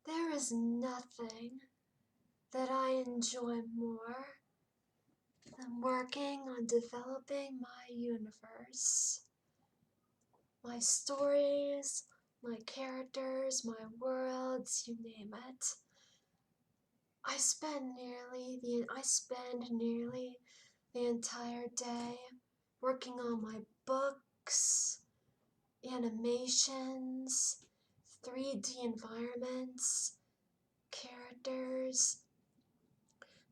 There is nothing that I enjoy more than working on developing my universe. My stories, my characters, my worlds, you name it. I spend nearly the entire day working on my books, animations, 3D environments, characters,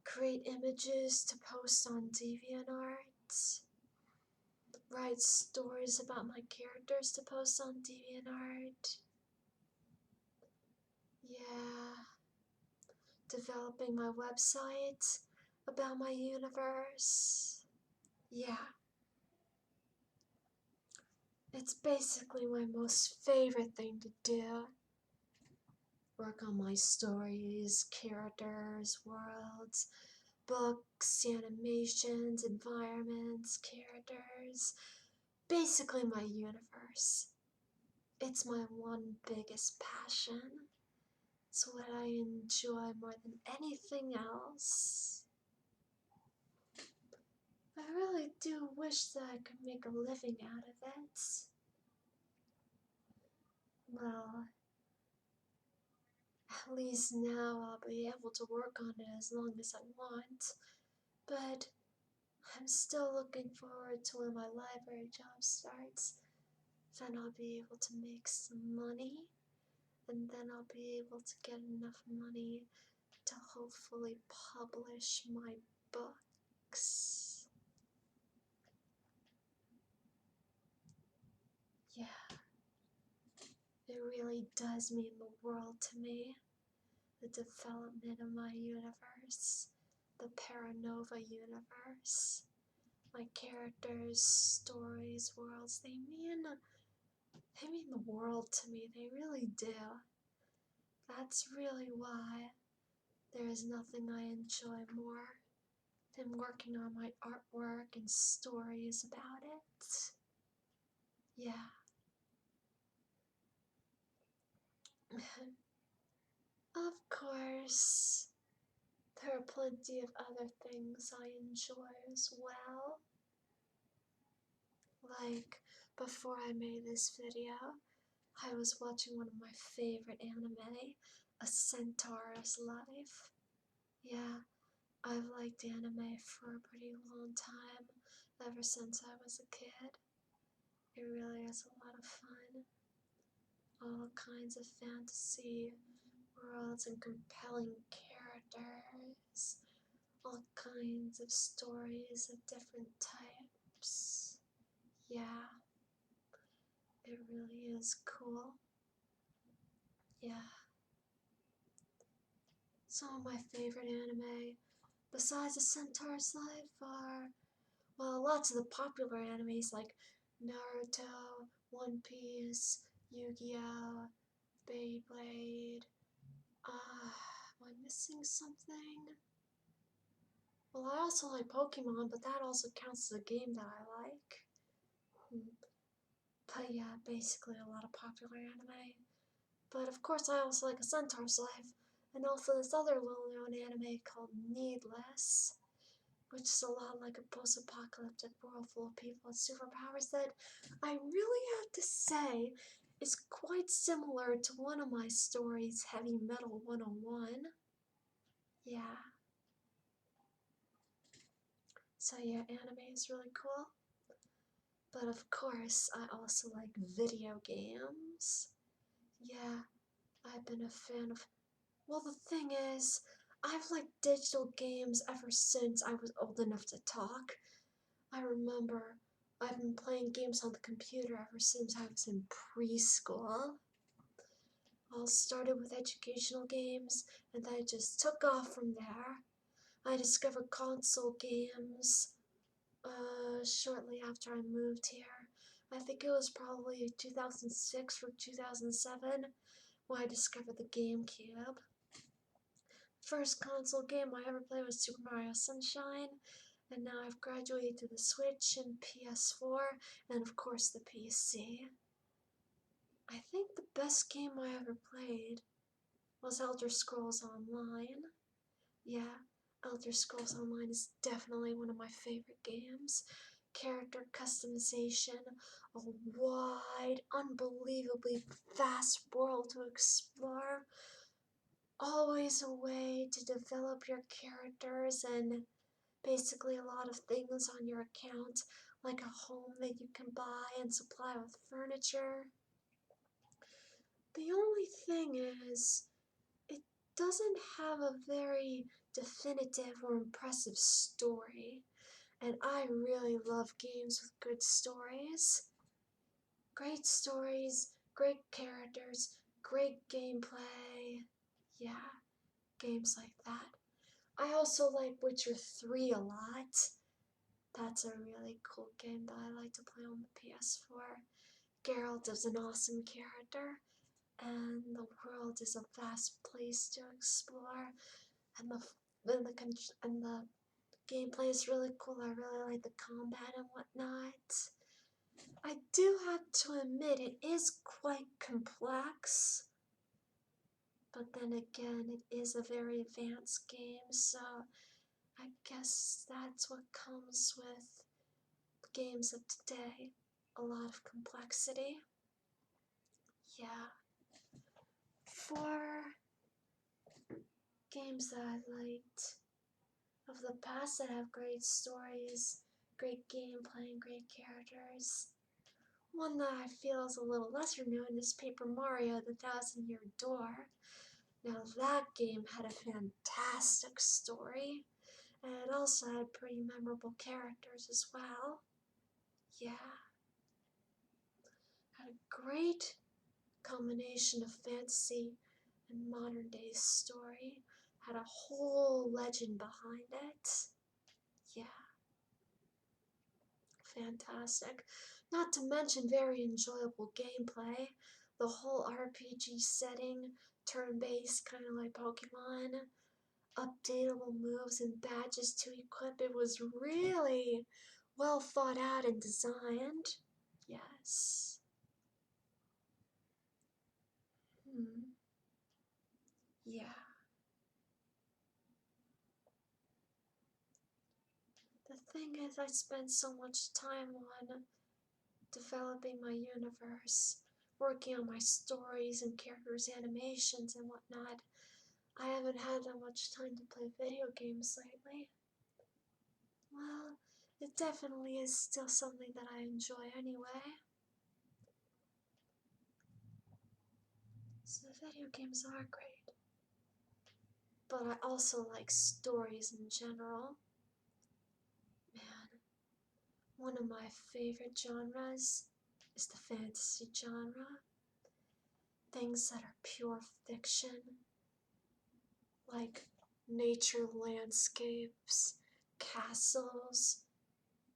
create images to post on DeviantArt, write stories about my characters to post on DeviantArt. Yeah, developing my website about my universe. Yeah, it's basically my most favorite thing to do. Work on my stories, characters, worlds, books, animations, environments, characters. Basically my universe. It's my one biggest passion. It's what I enjoy more than anything else. I really do wish that I could make a living out of it. Well, at least now I'll be able to work on it as long as I want. But I'm still looking forward to when my library job starts. Then I'll be able to make some money, and then I'll be able to get enough money to hopefully publish my books. Yeah, it really does mean the world to me. The development of my universe, the Paranova universe, my characters, stories, worlds, they mean the world to me. They really do. That's really why there is nothing I enjoy more than working on my artwork and stories about it. Yeah. Of course, there are plenty of other things I enjoy as well. Like, before I made this video, I was watching one of my favorite anime, A Centaur's Life. Yeah, I've liked anime for a pretty long time, ever since I was a kid. It really is a lot of fun. All kinds of fantasy worlds and compelling characters. All kinds of stories of different types. Yeah, it really is cool. Yeah. Some of my favorite anime, besides A Centaur's Life, are, well, lots of the popular animes like Naruto, One Piece, Yu-Gi-Oh!, Beyblade. Am I missing something? Well, I also like Pokemon, but that also counts as a game that I like. But yeah, basically a lot of popular anime. But of course I also like A Centaur's Life, and also this other little-known anime called Needless, which is a lot like a post-apocalyptic world full of people with superpowers that I really have to say is quite similar to one of my stories, Heavy Metal 101. Yeah. So yeah, anime is really cool. But of course, I also like video games. Yeah, I've been a fan of, well, the thing is, I've liked digital games ever since I was old enough to talk. I remember I've been playing games on the computer ever since I was in preschool. All started with educational games, and then I just took off from there. I discovered console games shortly after I moved here. I think it was probably 2006 or 2007 when I discovered the GameCube. First console game I ever played was Super Mario Sunshine, and now I've graduated to the Switch and PS4, and of course the PC. I think the best game I ever played was Elder Scrolls Online. Yeah, Elder Scrolls Online is definitely one of my favorite games. Character customization, a wide, unbelievably vast world to explore, always a way to develop your characters and basically a lot of things on your account, like a home that you can buy and supply with furniture. The only thing is, it doesn't have a very definitive or impressive story, and I really love games with good stories. Great stories, great characters, great gameplay. Yeah, games like that. I also like Witcher 3 a lot. That's a really cool game that I like to play on the PS4. Geralt is an awesome character, and the world is a vast place to explore, and the gameplay is really cool. I really like the combat and whatnot. I do have to admit it is quite complex, but then again, it is a very advanced game, so I guess that's what comes with games of today. A lot of complexity. Yeah. For games that I liked of the past that have great stories, great gameplay, and great characters, one that I feel is a little lesser known is Paper Mario: The Thousand-Year Door. Now that game had a fantastic story, and it also had pretty memorable characters as well. Yeah, had a great combination of fantasy and modern day story, had a whole legend behind it. Yeah, fantastic. Not to mention very enjoyable gameplay. The whole RPG setting, turn-based, kind of like Pokemon, updatable moves and badges to equip. It was really well thought out and designed. Yes. Yeah. The thing is, I spent so much time on developing my universe, working on my stories and characters' animations and whatnot. I haven't had that much time to play video games lately. Well, it definitely is still something that I enjoy anyway. So video games are great. But I also like stories in general. Man, one of my favorite genres is the fantasy genre. Things that are pure fiction, like nature landscapes, castles,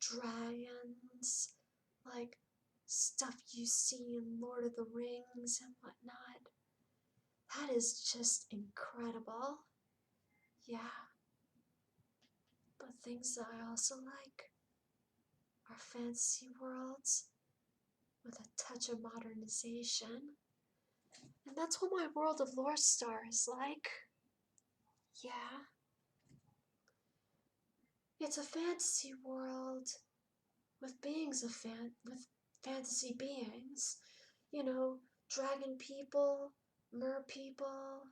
dragons, like stuff you see in Lord of the Rings and whatnot. That is just incredible. Yeah. But things that I also like are fantasy worlds with a touch of modernization. And that's what my World of Lore Star is like. Yeah. It's a fantasy world with with fantasy beings. You know, dragon people, mer people,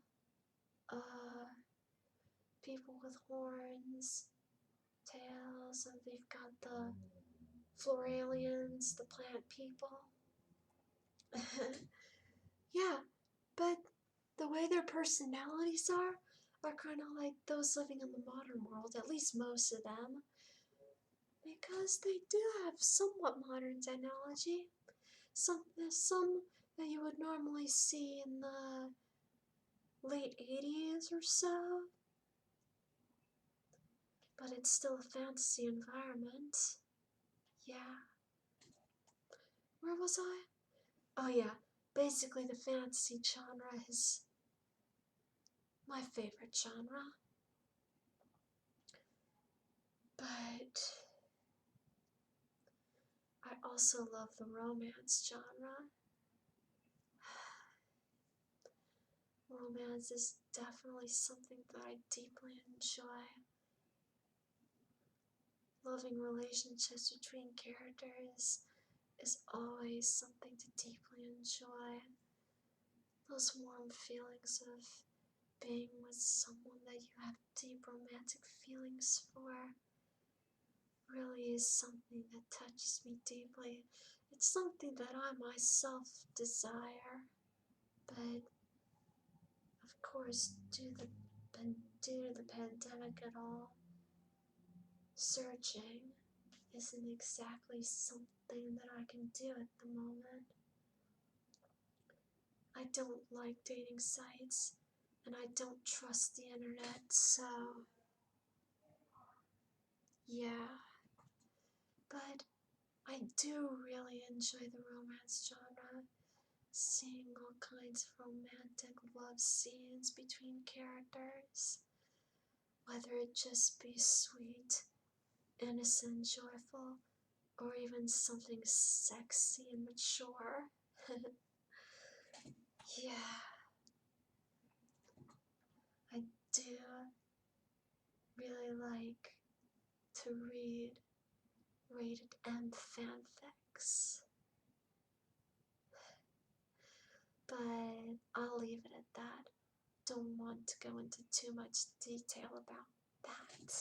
uh, people with horns, tails, and we've got the Floralians, the plant people. Yeah, but the way their personalities are kind of like those living in the modern world, at least most of them, because they do have somewhat modern technology. There's some that you would normally see in the late 80s or so, but it's still a fantasy environment. Yeah. Where was I? Oh yeah, basically the fantasy genre is my favorite genre. But I also love the romance genre. romance is definitely something that I deeply enjoy. Loving relationships between characters is always something to deeply enjoy. Those warm feelings of being with someone that you have deep romantic feelings for really is something that touches me deeply. It's something that I myself desire, but of course, due to the pandemic and all, searching isn't exactly something that I can do at the moment. I don't like dating sites, and I don't trust the internet, so yeah. But I do really enjoy the romance genre, seeing all kinds of romantic love scenes between characters, whether it just be sweet, innocent, joyful, or even something sexy and mature. Yeah, I do really like to read rated M fanfics, but I'll leave it at that. Don't want to go into too much detail about that.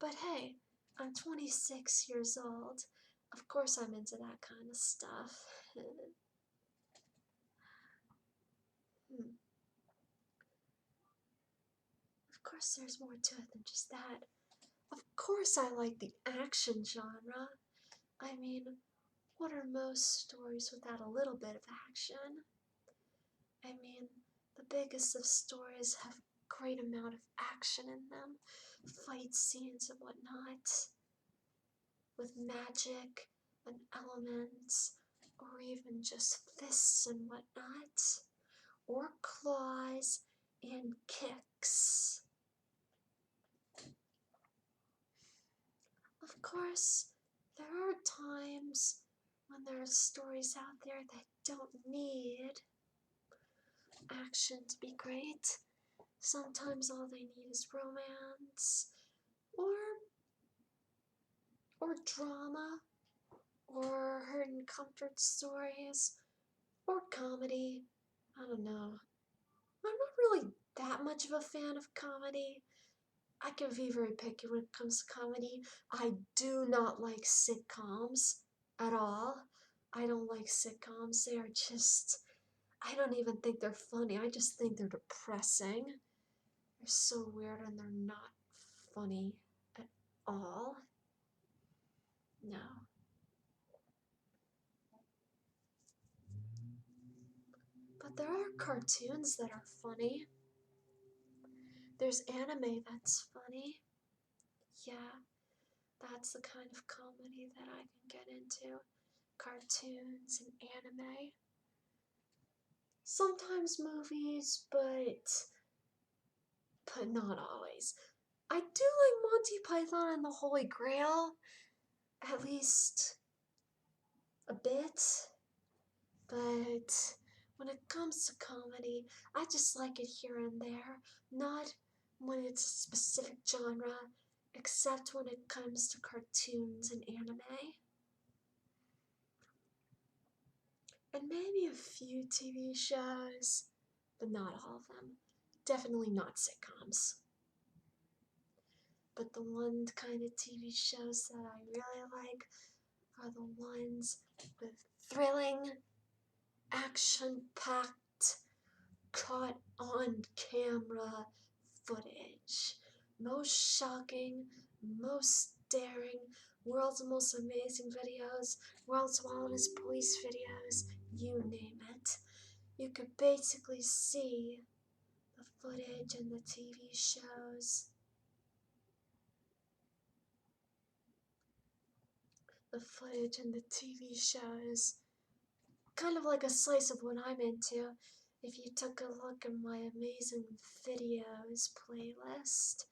But hey, I'm 26 years old. Of course I'm into that kind of stuff. Of course there's more to it than just that. Of course I like the action genre. I mean, what are most stories without a little bit of action? I mean, the biggest of stories have great amount of action in them, fight scenes and whatnot, with magic and elements, or even just fists and whatnot, or claws and kicks. Of course, there are times when there are stories out there that don't need action to be great. Sometimes all they need is romance, or drama, or hurt and comfort stories, or comedy. I don't know. I'm not really that much of a fan of comedy. I can be very picky when it comes to comedy. I do not like sitcoms at all. I don't like sitcoms. They are just, I don't even think they're funny. I just think they're depressing. They're so weird and they're not funny at all. No. But there are cartoons that are funny. There's anime that's funny. Yeah, that's the kind of comedy that I can get into. Cartoons and anime. Sometimes movies, but not always. I do like Monty Python and the Holy Grail, at least a bit, but when it comes to comedy, I just like it here and there, not when it's a specific genre, except when it comes to cartoons and anime. And maybe a few TV shows, but not all of them. Definitely not sitcoms. But the one kind of TV shows that I really like are the ones with thrilling, action-packed, caught on camera footage. Most shocking, most daring, world's most amazing videos, world's wildest police videos, you name it. You could basically see the footage in the TV shows. The footage in the TV shows. Kind of like a slice of what I'm into. If you took a look at my amazing videos playlist,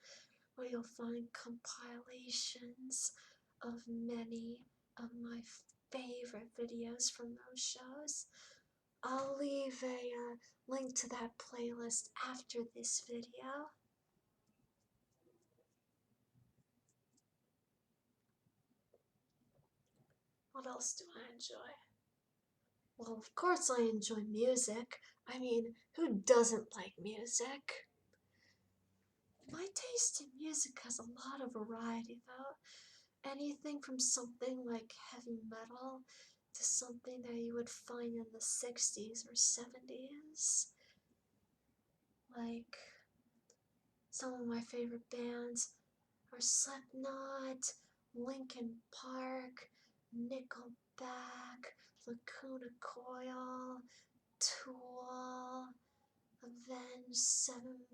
where you'll find compilations of many of my favorite videos from those shows, I'll leave a link to that playlist after this video. What else do I enjoy? Well, of course I enjoy music. I mean, who doesn't like music? My taste in music has a lot of variety, though. Anything from something like heavy metal to something that you would find in the 60s or 70s. Like, some of my favorite bands are Slipknot, Linkin Park, Nickelback, Lacuna Coil, Tool, Avenged Sevenfold,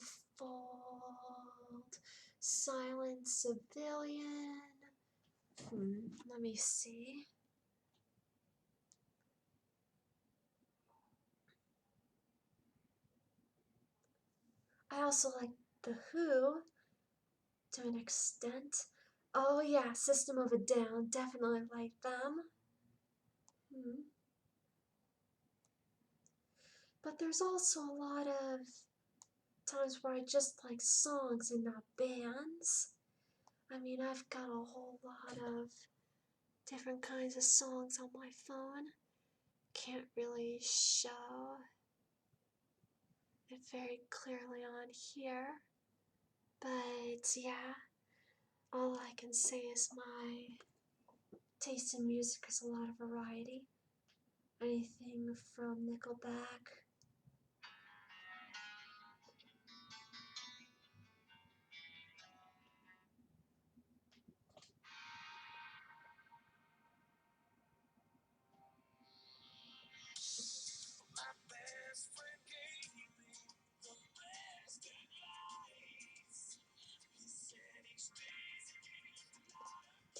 Silent Civilian. Let me see. I also like The Who to an extent. Oh yeah, System of a Down, definitely like them. But there's also a lot of times where I just like songs and not bands. I mean, I've got a whole lot of different kinds of songs on my phone. Can't really show it very clearly on here. But yeah, all I can say is my taste in music has a lot of variety. Anything from Nickelback,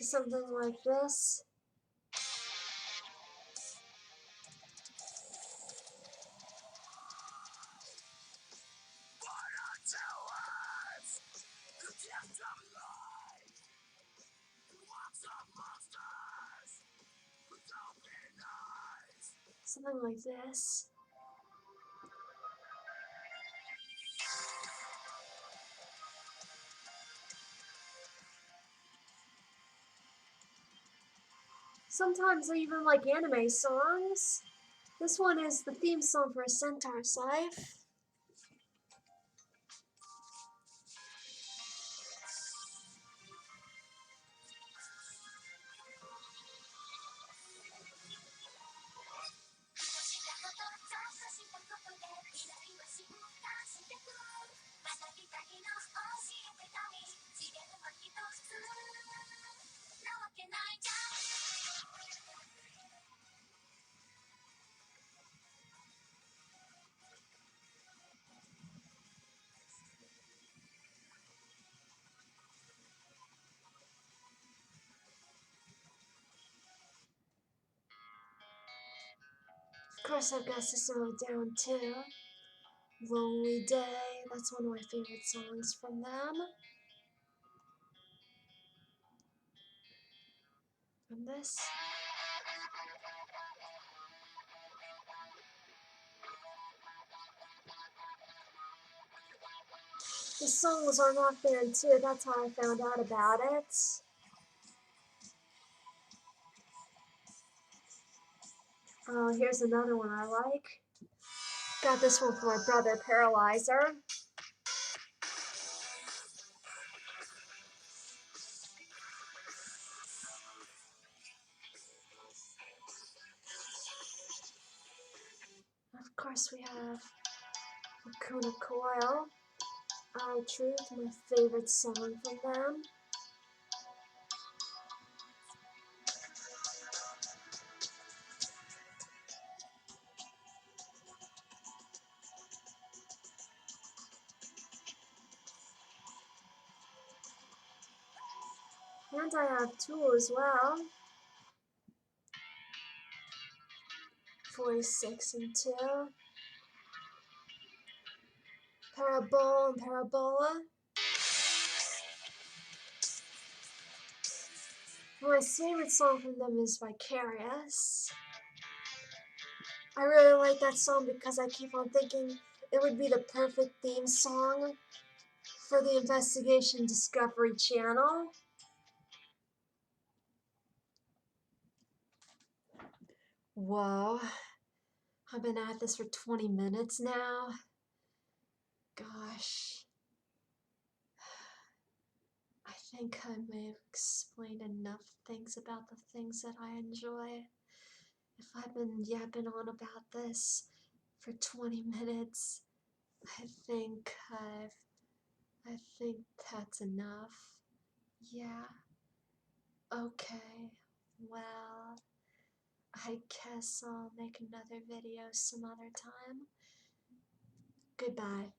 to something like this. Something like this. Sometimes I even like anime songs. This one is the theme song for A Centaur's Life. Of course, I've got System of a Down too. Lonely Day, that's one of my favorite songs from them. And this. The songs are not band too, that's how I found out about it. Oh, here's another one I like. Got this one for my brother, Paralyzer. Of course, we have Lacuna Coil. Truth, my favorite song from them. And I have Tool as well. 46 and 2. Parabola and Parabola. My favorite song from them is Vicarious. I really like that song because I keep on thinking it would be the perfect theme song for the Investigation Discovery Channel. Whoa, I've been at this for 20 minutes now. Gosh, I think I may have explained enough things about the things that I enjoy. If I've been yapping on about this for 20 minutes, I think I think that's enough. Yeah, okay. Well, I guess I'll make another video some other time. Goodbye.